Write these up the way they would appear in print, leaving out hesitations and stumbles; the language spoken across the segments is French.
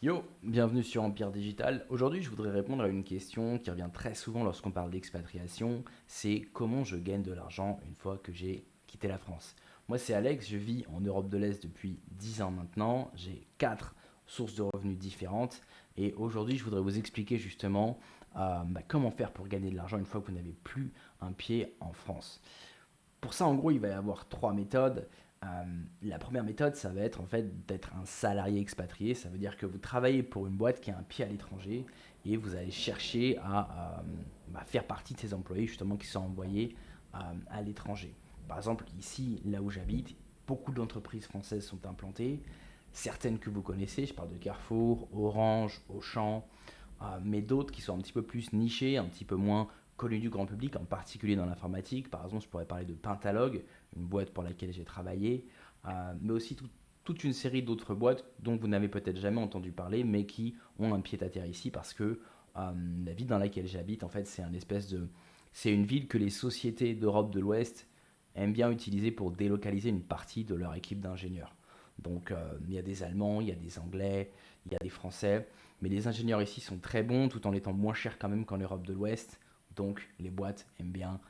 Yo, bienvenue sur Empire Digital. Aujourd'hui, je voudrais répondre à une question qui revient très souvent lorsqu'on parle d'expatriation, c'est comment je gagne de l'argent une fois que j'ai quitté la France. Moi, c'est Alex, je vis en Europe de l'Est depuis 10 ans maintenant, j'ai 4 sources de revenus différentes et aujourd'hui, je voudrais vous expliquer justement comment faire pour gagner de l'argent une fois que vous n'avez plus un pied en France. Pour ça, en gros, il va y avoir trois méthodes. Euh, la première méthode, ça va être en fait d'être un salarié expatrié. Ça veut dire que vous travaillez pour une boîte qui a un pied à l'étranger et vous allez chercher à faire partie de ces employés justement qui sont envoyés à l'étranger. Par exemple, ici, là où j'habite, beaucoup d'entreprises françaises sont implantées. Certaines que vous connaissez, je parle de Carrefour, Orange, Auchan, mais d'autres qui sont un petit peu plus nichés, un petit peu moins connus du grand public, en particulier dans l'informatique. Par exemple, je pourrais parler de Pentalog, une boîte pour laquelle j'ai travaillé, mais aussi toute une série d'autres boîtes dont vous n'avez peut-être jamais entendu parler, mais qui ont un pied à terre ici parce que la ville dans laquelle j'habite, en fait, c'est une ville que les sociétés d'Europe de l'Ouest aiment bien utiliser pour délocaliser une partie de leur équipe d'ingénieurs. Donc, il y a des Allemands, il y a des Anglais, il y a des Français, mais les ingénieurs ici sont très bons tout en étant moins chers quand même qu'en Europe de l'Ouest. Donc les boîtes aiment bien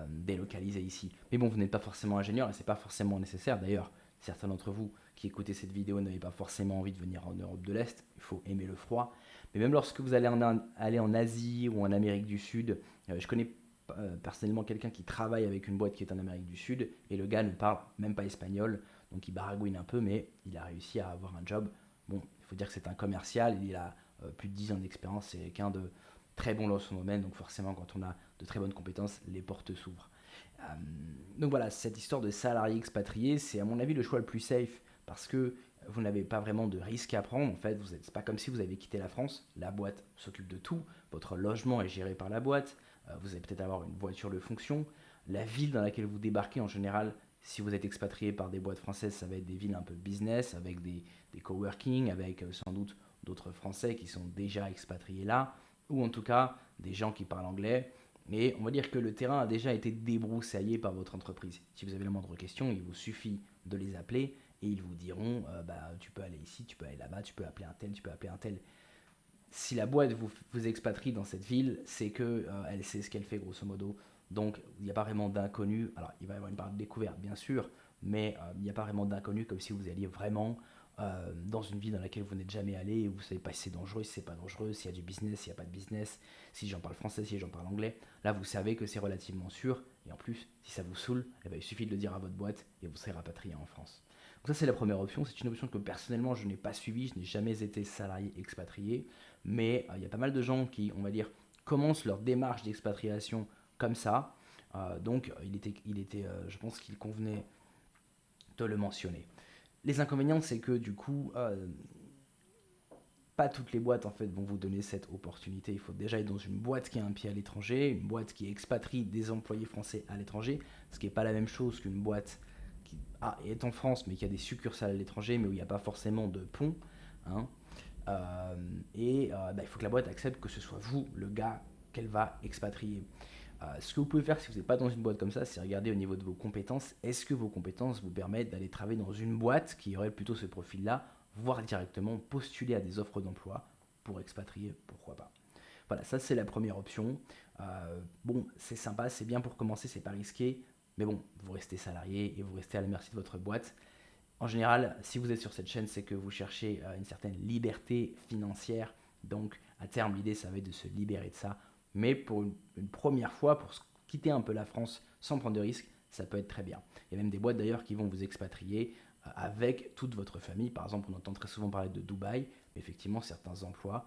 délocaliser ici. Mais bon, vous n'êtes pas forcément ingénieur et c'est pas forcément nécessaire. D'ailleurs, certains d'entre vous qui écoutez cette vidéo n'avaient pas forcément envie de venir en Europe de l'Est. Il faut aimer le froid. Mais même lorsque vous allez aller en Asie ou en Amérique du Sud, je connais personnellement quelqu'un qui travaille avec une boîte qui est en Amérique du Sud et le gars ne parle même pas espagnol. Donc il baragouine un peu, mais il a réussi à avoir un job. Bon, il faut dire que c'est un commercial, il a plus de 10 ans d'expérience, c'est quelqu'un de très bon dans son domaine, donc forcément quand on a de très bonnes compétences, les portes s'ouvrent. Euh, donc voilà, cette histoire de salarié expatrié, c'est à mon avis le choix le plus safe parce que vous n'avez pas vraiment de risque à prendre. En fait, c'est pas comme si vous avez quitté la France. La boîte s'occupe de tout. Votre logement est géré par la boîte. Vous allez peut-être avoir une voiture de fonction. La ville dans laquelle vous débarquez, en général, si vous êtes expatrié par des boîtes françaises, ça va être des villes un peu business, avec des coworking, avec sans doute d'autres Français qui sont déjà expatriés là, ou en tout cas des gens qui parlent anglais. Et on va dire que le terrain a déjà été débroussaillé par votre entreprise. Si vous avez la moindre question, il vous suffit de les appeler et ils vous diront tu peux aller ici, tu peux aller là-bas, tu peux appeler un tel, tu peux appeler un tel. Si la boîte vous expatrie dans cette ville, c'est que elle sait ce qu'elle fait grosso modo. Donc il n'y a pas vraiment d'inconnu. Alors il va y avoir une part de découverte bien sûr, mais il n'y a pas vraiment d'inconnu comme si vous alliez vraiment dans une ville dans laquelle vous n'êtes jamais allé et vous ne savez pas si c'est dangereux, si c'est pas dangereux, s'il y a du business, s'il n'y a pas de business, si j'en parle français, si j'en parle anglais. Là vous savez que c'est relativement sûr et en plus si ça vous saoule, eh ben, il suffit de le dire à votre boîte et vous serez rapatrié en France. Donc ça c'est la première option, c'est une option que personnellement je n'ai pas suivie, je n'ai jamais été salarié expatrié, mais il y a pas mal de gens qui, on va dire, commencent leur démarche d'expatriation comme ça. Donc je pense qu'il convenait de le mentionner. Les inconvénients, c'est que du coup, pas toutes les boîtes en fait vont vous donner cette opportunité. Il faut déjà être dans une boîte qui a un pied à l'étranger, une boîte qui expatrie des employés français à l'étranger, ce qui n'est pas la même chose qu'une boîte qui est en France mais qui a des succursales à l'étranger, mais où il n'y a pas forcément de pont. Hein. Il faut que la boîte accepte que ce soit vous, le gars qu'elle va expatrier. Ce que vous pouvez faire si vous n'êtes pas dans une boîte comme ça, c'est regarder au niveau de vos compétences. Est-ce que vos compétences vous permettent d'aller travailler dans une boîte qui aurait plutôt ce profil-là, voire directement postuler à des offres d'emploi pour expatrier, pourquoi pas. Voilà, ça c'est la première option. Bon, c'est sympa, c'est bien pour commencer, c'est pas risqué, mais bon, vous restez salarié et vous restez à la merci de votre boîte. En général, si vous êtes sur cette chaîne, c'est que vous cherchez une certaine liberté financière. Donc, à terme, l'idée, ça va être de se libérer de ça. Mais pour une première fois, pour quitter un peu la France sans prendre de risques, ça peut être très bien. Il y a même des boîtes d'ailleurs qui vont vous expatrier avec toute votre famille. Par exemple, on entend très souvent parler de Dubaï, mais effectivement, certains emplois,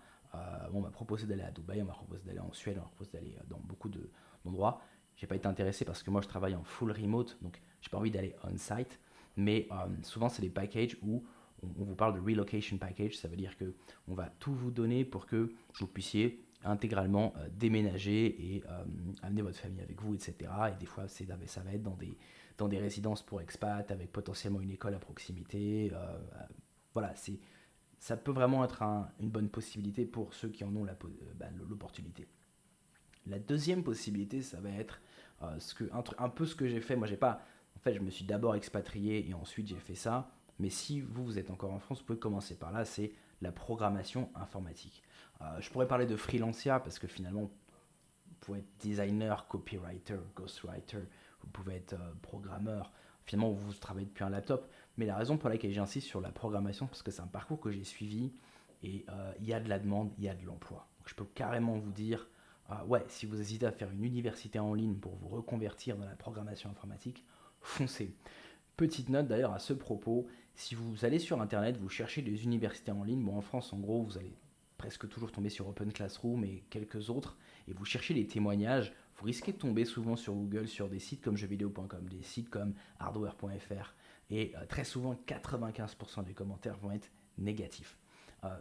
on m'a proposé d'aller à Dubaï, on m'a proposé d'aller en Suède, on m'a proposé d'aller dans beaucoup d'endroits. J'ai pas été intéressé parce que moi, je travaille en full remote, donc j'ai pas envie d'aller on-site. Mais souvent, c'est des packages où on vous parle de relocation package. Ça veut dire que on va tout vous donner pour que vous puissiez intégralement déménager et amener votre famille avec vous, etc. Et des fois, ça va être dans des résidences pour expats avec potentiellement une école à proximité. Voilà, ça peut vraiment être une bonne possibilité pour ceux qui en ont l'opportunité. La deuxième possibilité, ça va être un peu ce que j'ai fait. Moi, j'ai pas. En fait, je me suis d'abord expatrié et ensuite j'ai fait ça. mais si vous êtes encore en France, vous pouvez commencer par là, c'est la programmation informatique. Je pourrais parler de freelancia parce que finalement, vous pouvez être designer, copywriter, ghostwriter, vous pouvez être programmeur. Finalement, vous travaillez depuis un laptop. Mais la raison pour laquelle j'insiste sur la programmation, parce que c'est un parcours que j'ai suivi et il y a de la demande, il y a de l'emploi. Donc, je peux carrément vous dire, ouais, si vous hésitez à faire une université en ligne pour vous reconvertir dans la programmation informatique, foncez. Petite note d'ailleurs à ce propos, si vous allez sur internet, vous cherchez des universités en ligne, bon en France en gros vous allez presque toujours tomber sur Open Classroom et quelques autres, et vous cherchez les témoignages, vous risquez de tomber souvent sur Google sur des sites comme jeuxvideo.com, des sites comme hardware.fr, et très souvent 95% des commentaires vont être négatifs.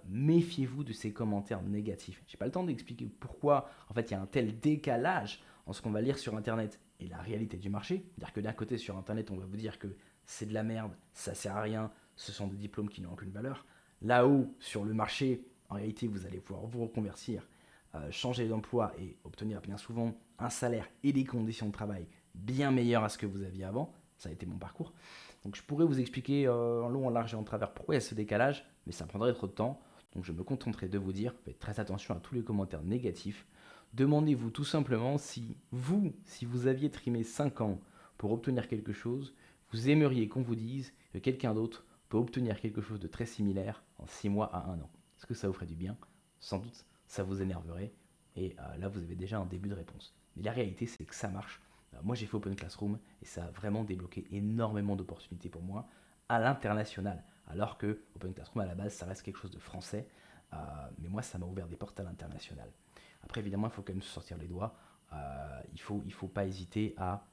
Méfiez-vous de ces commentaires négatifs. J'ai pas le temps d'expliquer pourquoi en fait il y a un tel décalage en ce qu'on va lire sur internet et la réalité du marché. C'est-à-dire que d'un côté sur internet on va vous dire que c'est de la merde, ça sert à rien, ce sont des diplômes qui n'ont aucune valeur. Là-haut sur le marché, en réalité vous allez pouvoir vous reconvertir, changer d'emploi et obtenir bien souvent un salaire et des conditions de travail bien meilleures à ce que vous aviez avant. Ça a été mon parcours. Donc je pourrais vous expliquer en long, en large et en travers pourquoi il y a ce décalage, mais ça prendrait trop de temps. Donc je me contenterai de vous dire, faites très attention à tous les commentaires négatifs. Demandez-vous tout simplement si vous aviez trimé 5 ans pour obtenir quelque chose, vous aimeriez qu'on vous dise que quelqu'un d'autre peut obtenir quelque chose de très similaire en 6 mois à 1 an. Est-ce que ça vous ferait du bien? Sans doute, ça vous énerverait. Et là, vous avez déjà un début de réponse. Mais la réalité, c'est que ça marche. Moi, j'ai fait Open Classroom et ça a vraiment débloqué énormément d'opportunités pour moi à l'international. Alors que Open Classroom, à la base, ça reste quelque chose de français. Mais moi, ça m'a ouvert des portes à l'international. Après, évidemment, il faut quand même se sortir les doigts. Il faut pas hésiter à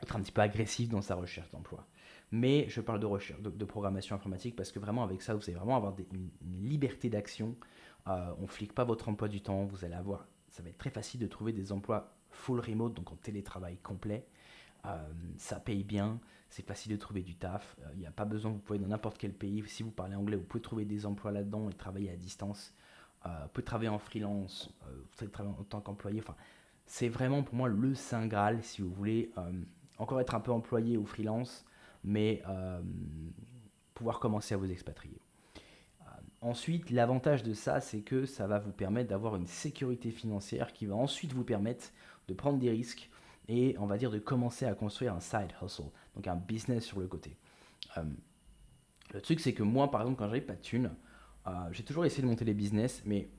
être un petit peu agressif dans sa recherche d'emploi. Mais je parle de recherche, de programmation informatique, parce que vraiment, avec ça, vous allez vraiment avoir une liberté d'action. On ne flique pas votre emploi du temps. Vous allez avoir, ça va être très facile de trouver des emplois full remote, donc en télétravail complet. Ça paye bien, c'est facile de trouver du taf. Il n'y a pas besoin, vous pouvez dans n'importe quel pays. Si vous parlez anglais, vous pouvez trouver des emplois là-dedans et travailler à distance. Vous pouvez travailler en freelance, vous pouvez travailler en tant qu'employé. Enfin, c'est vraiment pour moi le Saint Graal si vous voulez encore être un peu employé ou freelance, mais pouvoir commencer à vous expatrier. Ensuite, l'avantage de ça, c'est que ça va vous permettre d'avoir une sécurité financière qui va ensuite vous permettre de prendre des risques et on va dire de commencer à construire un side hustle, donc un business sur le côté. Euh, le truc, c'est que moi, par exemple, quand j'avais pas de thunes, j'ai toujours essayé de monter des business, mais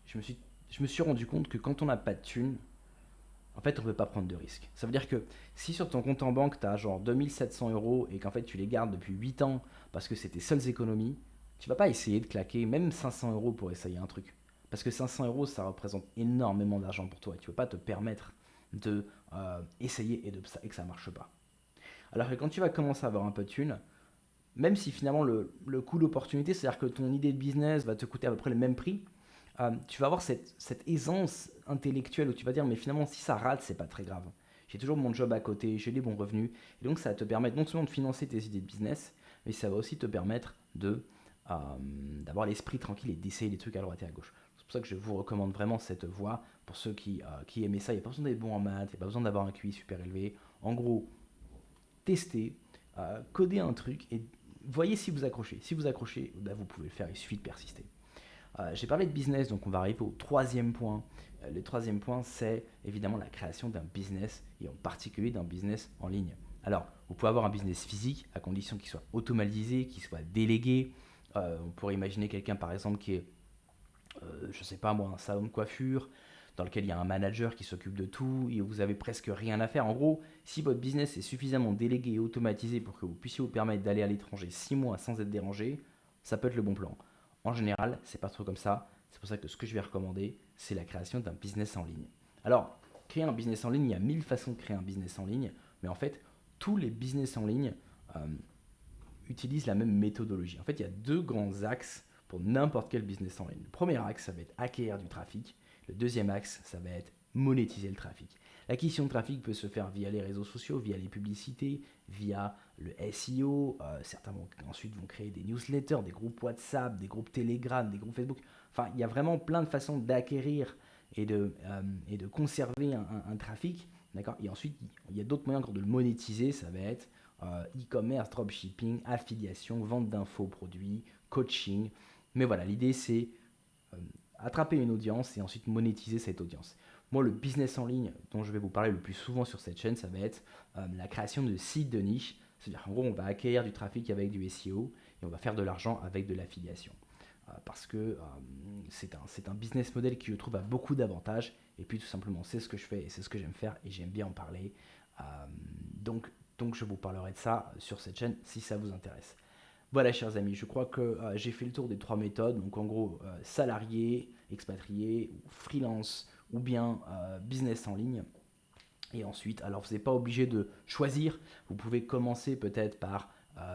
je me suis, je me suis rendu compte que quand on n'a pas de thunes, en fait, on ne peut pas prendre de risques. Ça veut dire que si sur ton compte en banque, tu as genre 2700 € et qu'en fait tu les gardes depuis 8 ans parce que c'est tes seules économies, tu vas pas essayer de claquer même 500 € pour essayer un truc. Parce que 500 € ça représente énormément d'argent pour toi et tu ne peux pas te permettre de essayer et que ça ne marche pas. Alors que quand tu vas commencer à avoir un peu de thunes, même si finalement le coût d'opportunité, c'est-à-dire que ton idée de business va te coûter à peu près le même prix, tu vas avoir cette aisance intellectuelle où tu vas dire mais finalement si ça rate c'est pas très grave. J'ai toujours mon job à côté, j'ai des bons revenus et donc ça va te permettre non seulement de financer tes idées de business, mais ça va aussi te permettre euh, d'avoir l'esprit tranquille et d'essayer des trucs à droite et à gauche. C'est pour ça que je vous recommande vraiment cette voie pour ceux qui aimaient ça. Il n'y a pas besoin d'être bon en maths, il n'y a pas besoin d'avoir un QI super élevé. En gros, testez, codez un truc et voyez si vous accrochez. Si vous accrochez, ben, vous pouvez le faire, il suffit de persister. J'ai parlé de business, donc on va arriver au troisième point. Le troisième point, c'est évidemment la création d'un business, et en particulier d'un business en ligne. Alors, vous pouvez avoir un business physique, à condition qu'il soit automatisé, qu'il soit délégué. On pourrait imaginer quelqu'un, par exemple, qui est, je ne sais pas moi, un salon de coiffure, dans lequel il y a un manager qui s'occupe de tout, et vous avez presque rien à faire. En gros, si votre business est suffisamment délégué et automatisé pour que vous puissiez vous permettre d'aller à l'étranger 6 mois sans être dérangé, ça peut être le bon plan. En général, c'est pas trop comme ça. C'est pour ça que ce que je vais recommander, c'est la création d'un business en ligne. Alors, créer un business en ligne, il y a 1000 façons de créer un business en ligne, mais en fait, tous les business en ligne euh, utilisent la même méthodologie. En fait, il y a deux grands axes pour n'importe quel business en ligne. Le premier axe, ça va être acquérir du trafic. Le deuxième axe, ça va être monétiser le trafic. L'acquisition de trafic peut se faire via les réseaux sociaux, via les publicités, via le SEO. Certains ensuite vont créer des newsletters, des groupes WhatsApp, des groupes Telegram, des groupes Facebook. Enfin, il y a vraiment plein de façons d'acquérir et de conserver un trafic. D'accord. Et ensuite, il y a d'autres moyens encore de le monétiser. Ça va être e-commerce, dropshipping, affiliation, vente d'infoproduits, coaching. Mais voilà, l'idée c'est euh, attraper une audience et ensuite monétiser cette audience. Moi, le business en ligne dont je vais vous parler le plus souvent sur cette chaîne, ça va être la création de sites de niche. C'est-à-dire qu'en gros, on va acquérir du trafic avec du SEO et on va faire de l'argent avec de l'affiliation. Parce que c'est un business model qui, je trouve, a beaucoup d'avantages. Et puis, tout simplement, c'est ce que je fais et c'est ce que j'aime faire et j'aime bien en parler. Euh, donc, donc, je vous parlerai de ça sur cette chaîne si ça vous intéresse. Voilà, chers amis, je crois que j'ai fait le tour des trois méthodes. Donc, en gros, salarié, expatrié, ou freelance, ou bien business en ligne. Et ensuite, alors vous n'êtes pas obligé de choisir. Vous pouvez commencer peut-être par,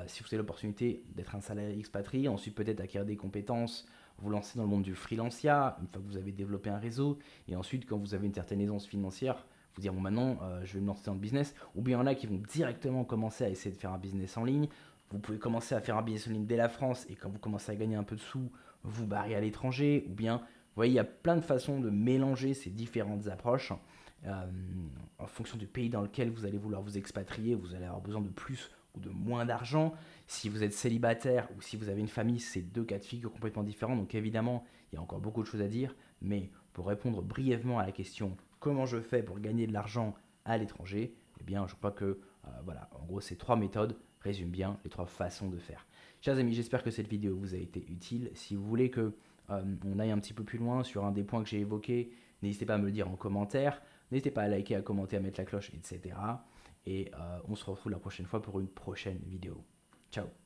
si vous avez l'opportunité d'être un salarié expatrié, ensuite peut-être acquérir des compétences, vous lancer dans le monde du freelanciat, une fois que vous avez développé un réseau, et ensuite quand vous avez une certaine aisance financière, vous dire bon maintenant je vais me lancer dans le business, ou bien il y en a qui vont directement commencer à essayer de faire un business en ligne. Vous pouvez commencer à faire un business en ligne dès la France, et quand vous commencez à gagner un peu de sous, vous barrez à l'étranger, ou bien, vous voyez, il y a plein de façons de mélanger ces différentes approches. Euh, En fonction du pays dans lequel vous allez vouloir vous expatrier, vous allez avoir besoin de plus ou de moins d'argent. Si vous êtes célibataire ou si vous avez une famille, c'est deux cas de figure complètement différents. Donc évidemment, il y a encore beaucoup de choses à dire. Mais pour répondre brièvement à la question comment je fais pour gagner de l'argent à l'étranger, eh bien je crois que voilà, en gros ces trois méthodes résument bien les trois façons de faire. Chers amis, j'espère que cette vidéo vous a été utile. Si vous voulez que on aille un petit peu plus loin sur un des points que j'ai évoqués, n'hésitez pas à me le dire en commentaire. N'hésitez pas à liker, à commenter, à mettre la cloche, etc. Et on se retrouve la prochaine fois pour une prochaine vidéo. Ciao.